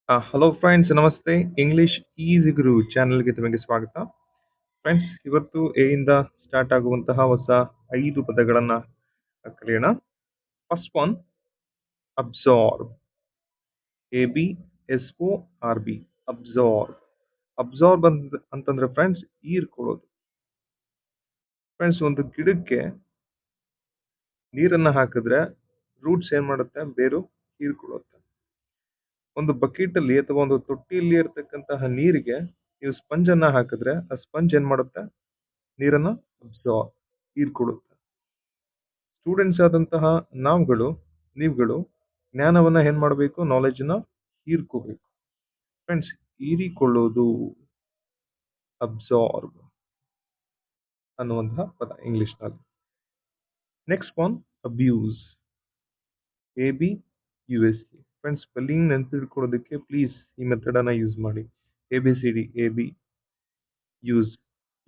Hello friends, ನಮಸ್ತೆ. English easy ಗುರು ಚಾನಲ್ಗೆ ತಮಗೆ ಸ್ವಾಗತ. ಫ್ರೆಂಡ್ಸ್, ಇವತ್ತು ಎ ಇಂದ ಸ್ಟಾರ್ಟ್ ಆಗುವಂತಹ ಹೊಸ 5 ಪದಗಳನ್ನ ಕಲಿಯೋಣ. First one, absorb. ABSORB, absorb. Absorb ಅಂತಂದ್ರೆ ಫ್ರೆಂಡ್ಸ್ ಹೀರ್ಕೊಳ್ಳೋದು. ಫ್ರೆಂಡ್ಸ್, ಒಂದು ಗಿಡಕ್ಕೆ ನೀರನ್ನ ಹಾಕಿದ್ರೆ ರೂಟ್ಸ್ ಏನ್ ಮಾಡುತ್ತೆ? ಬೇರು ಹೀರ್ಕೊಳ್ಳುತ್ತೆ. ಒಂದು ಬಕೆಟ್ ಅಲ್ಲಿ ಅಥವಾ ಒಂದು ತೊಟ್ಟಿಯಲ್ಲಿ ಇರತಕ್ಕಂತಹ ನೀರಿಗೆ ನೀವು ಸ್ಪಂಜ್ ಅನ್ನ ಹಾಕಿದ್ರೆ ಆ ಸ್ಪಂಜ್ ಏನ್ ಮಾಡುತ್ತೆ? ನೀರನ್ನ ಅಬ್ಸಾರ್ಬ್, ಹೀರ್ಕೊಳ್ಳುತ್ತೆ. ಸ್ಟೂಡೆಂಟ್ಸ್ ಆದಂತಹ ನೀವುಗಳು ಜ್ಞಾನವನ್ನ ಏನ್ ಮಾಡಬೇಕು? ನಾಲೆಜ್ ನ ಹೀರ್ಕೋಬೇಕು. ಫ್ರೆಂಡ್ಸ್, ಹೀರಿಕೊಳ್ಳೋದು ಅಬ್ಸಾರ್ಬ್ ಅನ್ನುವಂತಹ ಪದ ಇಂಗ್ಲಿಷ್ ನಲ್ಲಿ. Next one, abuse. ABUS. Friends, spelling ನೆನ್ಪಿಟ್ಕೊಳ್ಳೋದಕ್ಕೆ ಪ್ಲೀಸ್ ಈ ಮೆಥಡ್ ಅನ್ನ ಯೂಸ್ ಮಾಡಿ. ABCD, AB, use,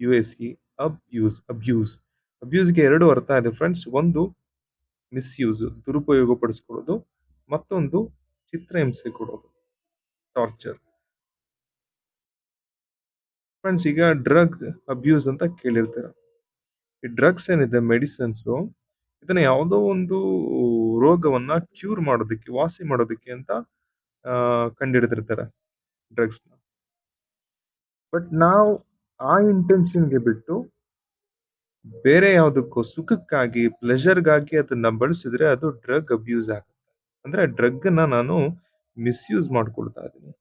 USE, abuse. ಅಬ್ಯೂಸ್ಗೆ ಎರಡು ಅರ್ಥ ಇದೆ ಫ್ರೆಂಡ್ಸ್. ಒಂದು ಮಿಸ್ಯೂಸ್, ದುರುಪಯೋಗ ಪಡಿಸ್ಕೊಳ್ಳೋದು. ಮತ್ತೊಂದು ಚಿತ್ರಹಿಂಸೆ ಕೊಡೋದು, ಟಾರ್ಚರ್. ಫ್ರೆಂಡ್ಸ್, ಈಗ ಡ್ರಗ್ ಅಬ್ಯೂಸ್ ಅಂತ ಕೇಳಿರ್ತೀರ. ಈ ಡ್ರಗ್ಸ್ ಏನಿದೆ, ಮೆಡಿಸಿನ್ಸ್, ಇದನ್ನ ಯಾವುದೋ ಒಂದು ರೋಗವನ್ನ ಕ್ಯೂರ್ ಮಾಡೋದಕ್ಕೆ, ವಾಸಿ ಮಾಡೋದಕ್ಕೆ ಅಂತ ಕಂಡಿಡಿದಿರ್ತಾರೆ ಡ್ರಗ್ಸ್. ಬಟ್ ನಾವು ಆ ಇಂಟೆನ್ಷನ್ಗೆ ಬಿಟ್ಟು ಬೇರೆ ಯಾವುದಕ್ಕೋ, ಸುಖಕ್ಕಾಗಿ, ಪ್ಲೆಜರ್ಗಾಗಿ ಅದನ್ನ ಬಳಸಿದ್ರೆ ಅದು ಡ್ರಗ್ ಅಬ್ಯೂಸ್ ಆಗುತ್ತೆ. ಅಂದ್ರೆ ಡ್ರಗ್ ಅನ್ನ ನಾನು ಮಿಸ್ಯೂಸ್ ಮಾಡ್ಕೊಳ್ತಾ ಇದ್ದೀನಿ,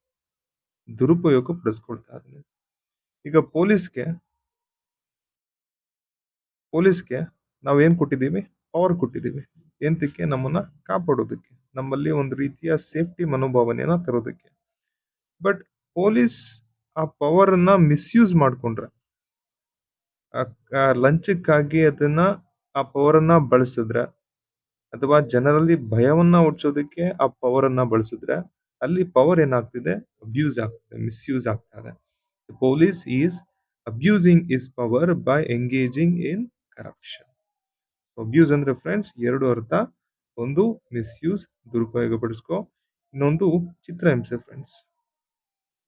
ದುರುಪಯೋಗ ಪಡಿಸ್ಕೊಳ್ತಾ ಇದ್ದೀನಿ. ಈಗ ಪೊಲೀಸ್ಗೆ ನಾವೇನ್ ಕೊಟ್ಟಿದ್ದೀವಿ? ಪವರ್ ಕೊಟ್ಟಿದ್ದೀವಿ. ಎಂತಕ್ಕೆ? ನಮ್ಮನ್ನ ಕಾಪಾಡೋದಕ್ಕೆ, ನಮ್ಮಲ್ಲಿ ಒಂದು ರೀತಿಯ ಸೇಫ್ಟಿ ಮನೋಭಾವನೆಯನ್ನ ತರೋದಕ್ಕೆ. ಬಟ್ ಪೊಲೀಸ್ ಆ ಪವರ್ ಅನ್ನ ಮಿಸ್ಯೂಸ್ ಮಾಡ್ಕೊಂಡ್ರೆ, ಲಂಚಕ್ಕಾಗಿ ಅದನ್ನ, ಆ ಪವರ್ ಅನ್ನ ಬಳಸಿದ್ರೆ, ಅಥವಾ ಜನರಲ್ಲಿ ಭಯವನ್ನ ಹುಟ್ಟಿಸೋದಕ್ಕೆ ಆ ಪವರ್ ಅನ್ನ ಬಳಸಿದ್ರೆ, ಅಲ್ಲಿ ಪವರ್ ಏನಾಗ್ತಿದೆ? ಅಬ್ಯೂಸ್ ಆಗ್ತದೆ, ಮಿಸ್ಯೂಸ್ ಆಗ್ತದೆ. Police is abusing is power by engaging in corruption. Abuse ಅಂದ್ರೆ ಫ್ರೆಂಡ್ಸ್ ಎರಡು ಅರ್ಥ. ಒಂದು ಮಿಸ್ಯೂಸ್, ದುರುಪಯೋಗ ಪಡಿಸ್ಕೋ. ಇನ್ನೊಂದು ಚಿತ್ರಹಿಂಸೆ ಫ್ರೆಂಡ್ಸ್.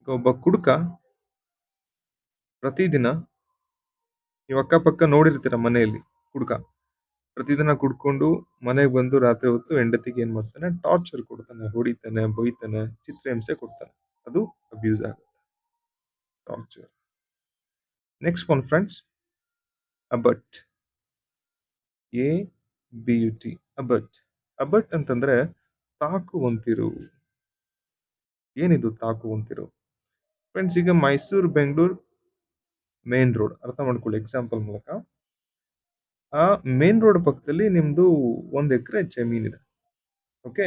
ಒಬ್ಬ ಕುಡುಕ ಪ್ರತಿದಿನ, ನೀವು ಅಕ್ಕಪಕ್ಕ ನೋಡಿರ್ತೀರ ಮನೆಯಲ್ಲಿ, ಕುಡುಕ ಪ್ರತಿದಿನ ಕುಡ್ಕೊಂಡು ಮನೆಗೆ ಬಂದು ರಾತ್ರಿ ಹೊತ್ತು ಹೆಂಡತಿಗೆ ಏನ್ ಮಾಡ್ತಾನೆ? ಟಾರ್ಚರ್ ಕೊಡ್ತಾನೆ, ಹೊಡಿತಾನೆ, ಬೈತಾನೆ, ಚಿತ್ರಹಿಂಸೆ ಕೊಡ್ತಾನೆ. ಅದು ಅಬ್ಯೂಸ್ ಆಗುತ್ತೆ, torture. Next one friends, abut. ABUT, abut. Abut ಅಂತಂದ್ರೆ ತಾಕುವಂತಿರು. ಏನಿದು ತಾಕುವಂತಿರು? ಫ್ರೆಂಡ್ಸ್, ಈಗ ಮೈಸೂರು ಬೆಂಗಳೂರು ಮೇನ್ ರೋಡ್ ಅರ್ಥ ಮಾಡ್ಕೊಳ್ಳಿ ಎಕ್ಸಾಂಪಲ್ ಮೂಲಕ. ಆ ಮೇನ್ ರೋಡ್ ಪಕ್ಕದಲ್ಲಿ ನಿಮ್ದು 1 ಎಕರೆ ಜಮೀನಿದೆ. ಓಕೆ,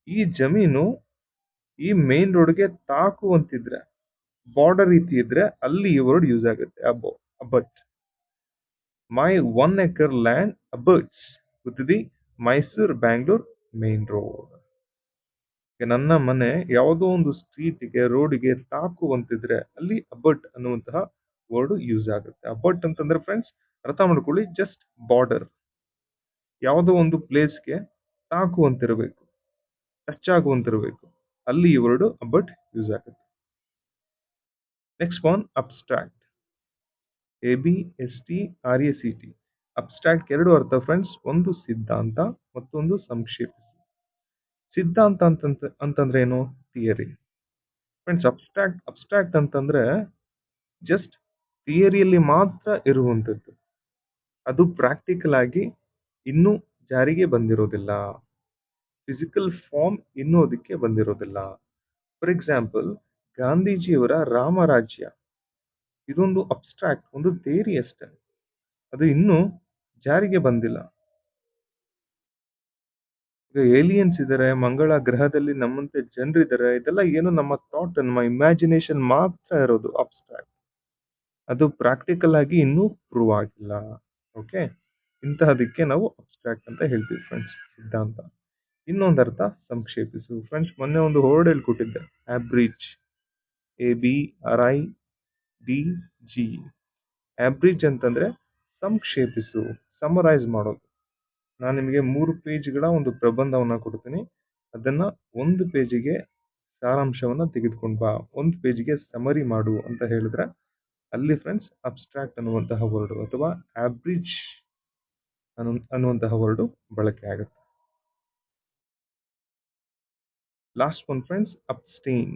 ಈ ಜಮೀನು ಈ ಮೇನ್ ರೋಡ್ಗೆ ತಾಕುವಂತಿದ್ರೆ, ಬಾರ್ಡರ್ ರೀತಿ ಇದ್ರೆ, ಅಲ್ಲಿ ಈ ವರ್ಡ್ ಯೂಸ್ ಆಗುತ್ತೆ, abut. My 1 acre land abuts with the Mysuru Bangalore main road. ನನ್ನ ಮನೆ ಯಾವುದೋ ಒಂದು ಸ್ಟ್ರೀಟ್ಗೆ, ರೋಡ್ಗೆ ತಾಕುವಂತಿದ್ರೆ ಅಲ್ಲಿ ಅಬಟ್ ಅನ್ನುವಂತಹ ವರ್ಡ್ ಯೂಸ್ ಆಗುತ್ತೆ. ಅಬಟ್ ಅಂತಂದ್ರೆ ಫ್ರೆಂಡ್ಸ್ ಅರ್ಥ ಮಾಡ್ಕೊಳ್ಳಿ, ಜಸ್ಟ್ ಬಾರ್ಡರ್, ಯಾವುದೋ ಒಂದು ಪ್ಲೇಸ್ಗೆ ತಾಕುವಂತಿರಬೇಕು, ಟಚ್ ಆಗುವಂತಿರಬೇಕು, ಅಲ್ಲಿ ಈ ವರ್ಡ್ ಅಬಟ್ ಯೂಸ್ ಆಗುತ್ತೆ. Next one, abstract. ABSTRACT. Abstract ಎರಡು ಅರ್ಥ ಫ್ರೆಂಡ್ಸ್. ಒಂದು ಸಿದ್ಧಾಂತ, ಮತ್ತೊಂದು ಸಂಕ್ಷೇಪಿಸಿ. ಸಿದ್ಧಾಂತ ಅಂತಂದ್ರೆ ಏನು? ಥಿಯರಿ. ಫ್ರೆಂಡ್ಸ್, ಅಬ್ಸ್ಟ್ರಾಕ್ಟ್ ಅಂತಂದ್ರೆ ಜಸ್ಟ್ ಥಿಯರಿಯಲ್ಲಿ ಮಾತ್ರ ಇರುವಂಥದ್ದು, ಅದು ಪ್ರಾಕ್ಟಿಕಲ್ ಆಗಿ ಇನ್ನೂ ಜಾರಿಗೆ ಬಂದಿರೋದಿಲ್ಲ, ಫಿಸಿಕಲ್ ಫಾರ್ಮ್ ಇನ್ನೂ ಅದಕ್ಕೆ ಬಂದಿರೋದಿಲ್ಲ. ಫಾರ್ ಎಕ್ಸಾಂಪಲ್, ಗಾಂಧೀಜಿಯವರ ರಾಮರಾಜ್ಯ, ಇದೊಂದು ಅಬ್ಸ್ಟ್ರಾಕ್ಟ್, ಒಂದು ಥಿಯರಿ ಅಷ್ಟೇ, ಅದು ಇನ್ನೂ ಜಾರಿಗೆ ಬಂದಿಲ್ಲ. ಈಗ ಏಲಿಯನ್ಸ್ ಇದ್ದಾರೆ, ಮಂಗಳ ಗ್ರಹದಲ್ಲಿ ನಮ್ಮಂತೆ ಜನರಿದ್ದಾರೆ, ಇದೆಲ್ಲ ಏನು ನಮ್ಮ ಥಾಟ್, ನಮ್ಮ ಇಮ್ಯಾಜಿನೇಷನ್ ಮಾತ್ರ ಇರೋದು ಅಬ್ಸ್ಟ್ರಾಕ್ಟ್, ಅದು ಪ್ರಾಕ್ಟಿಕಲ್ ಆಗಿ ಇನ್ನೂ ಪ್ರೂವ್ ಆಗಿಲ್ಲ. ಓಕೆ, ಇಂತಹದಕ್ಕೆ ನಾವು ಅಬ್ಸ್ಟ್ರಾಕ್ಟ್ ಅಂತ ಹೇಳ್ತೀವಿ ಫ್ರೆಂಡ್ಸ್, ಸಿದ್ಧಾಂತ. ಇನ್ನೊಂದು ಅರ್ಥ ಸಂಕ್ಷೇಪಿಸು. ಫ್ರೆಂಡ್ಸ್, ಮೊನ್ನೆ ಒಂದು ವರ್ಡ್ ಹೇಳ್ಕೊಟ್ಟಿದ್ದೆ, ಆಬ್ರಿಜ್. ABRIDG. ಆಬ್ರಿಜ್ ಅಂತಂದ್ರೆ ಸಂಕ್ಷೇಪಿಸು, ಸಮರೈಸ್ ಮಾಡೋದು. ನಾನು ನಿಮಗೆ 3 ಪೇಜ್ಗಳ ಒಂದು ಪ್ರಬಂಧವನ್ನ ಕೊಡ್ತೀನಿ, ಅದನ್ನ 1 ಪೇಜಿಗೆ ಸಾರಾಂಶವನ್ನ ತೆಗೆದುಕೊಂಡು ಬಾ, ಒಂದು ಪೇಜ್ಗೆ ಸಮರಿ ಮಾಡು ಅಂತ ಹೇಳಿದ್ರೆ ಅಲ್ಲಿ ಫ್ರೆಂಡ್ಸ್ ಅಬ್ಸ್ಟ್ರಾಕ್ಟ್ ಅನ್ನುವಂತಹ ವರ್ಡ್ ಅಥವಾ ಆಬ್ರಿಜ್ ಅನ್ನುವಂತಹ ವರ್ಡ್ ಬಳಕೆ ಆಗುತ್ತೆ. Last one friends, abstain.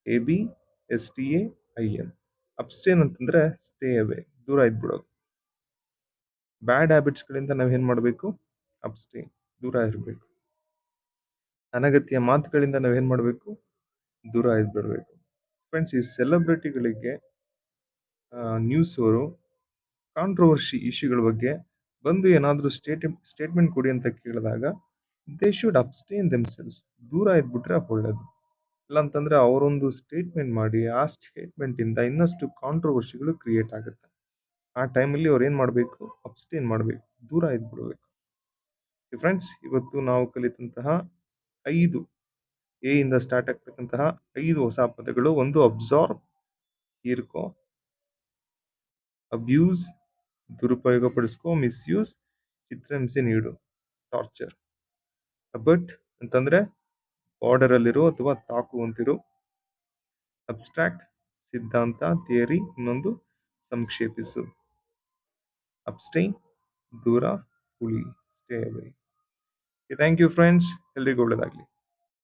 ABSTAIN. Abstain ಅಂತಂದ್ರೆ ಸ್ಟೇ ಅವೇ, ದೂರ ಇದ್ಬಿಡೋದು. ಬ್ಯಾಡ್ ಹ್ಯಾಬಿಟ್ಸ್ಗಳಿಂದ ನಾವೇನು ಮಾಡಬೇಕು? ಅಬ್ಸ್ಟೈನ್, ದೂರ ಇರಬೇಕು. ಅನಗತ್ಯ ಮಾತುಗಳಿಂದ ನಾವೇನು ಮಾಡಬೇಕು? ದೂರ ಇದ್ಬಿಡಬೇಕು. ಫ್ರೆಂಡ್ಸ್, ಈ ಸೆಲೆಬ್ರಿಟಿಗಳಿಗೆ ನ್ಯೂಸ್ ಅವರು ಕಾಂಟ್ರವರ್ಸಿ ಇಶ್ಯೂಗಳ ಬಗ್ಗೆ ಬಂದು ಏನಾದರೂ ಸ್ಟೇಟ್ಮೆಂಟ್ ಕೊಡಿ ಅಂತ ಕೇಳಿದಾಗ ದೇ ಶುಡ್ ಅಬ್ಸ್ಟೈನ್ ದೆಮ್ಸೆಲ್ಸ್, ದೂರ ಇದ್ಬಿಟ್ರೆ ಒಳ್ಳೇದು. ಇಲ್ಲಾಂತಂದ್ರೆ ಅವರೊಂದು ಸ್ಟೇಟ್ಮೆಂಟ್ ಮಾಡಿ ಆ ಸ್ಟೇಟ್ಮೆಂಟಿಂದ ಇನ್ನಷ್ಟು ಕಾಂಟ್ರವರ್ಸಿಗಳು ಕ್ರಿಯೇಟ್ ಆಗುತ್ತೆ. ಆ ಟೈಮಲ್ಲಿ ಅವ್ರು ಏನು ಮಾಡಬೇಕು? ಅಬ್ಸ್ಟೈನ್ ಮಾಡಬೇಕು, ದೂರ ಇದ್ಬಿಡಬೇಕು. ಫ್ರೆಂಡ್ಸ್, ಇವತ್ತು ನಾವು ಕಲಿತಂತಹ 5 ಎ ಇಂದ ಸ್ಟಾರ್ಟ್ ಆಗ್ತಕ್ಕಂತಹ 5 ಹೊಸ ಪದಗಳು. ಒಂದು ಅಬ್ಸಾರ್ಬ್, ಹೀರ್ಕೋ; ಅಬ್ಯೂಸ್, ದುರುಪಯೋಗಪಡಿಸ್ಕೋ; ಮಿಸ್ಯೂಸ್, ಚಿತ್ರಹಿಂಸೆ ನೀಡು, ಟಾರ್ಚರ್. ಅಬಟ್ ಅಂತಂದ್ರೆ ಬಾರ್ಡರ್ ಅಲ್ಲಿರೋ ಅಥವಾ ತಾಕುವಂತಿರೋ. ಅಬ್ಸ್ಟ್ರಾಕ್ಟ್, ಸಿದ್ಧಾಂತ, ಥಿಯರಿ. ಇನ್ನೊಂದು ಸಂಕ್ಷೇಪಿಸು. ಅಬ್ಸ್ಟೈನ್, ದೂರ, ಉಳಿ, stay away. Thank you friends, ಎಲ್ರಿಗೂ ಒಳ್ಳೆಯದಾಗಲಿ.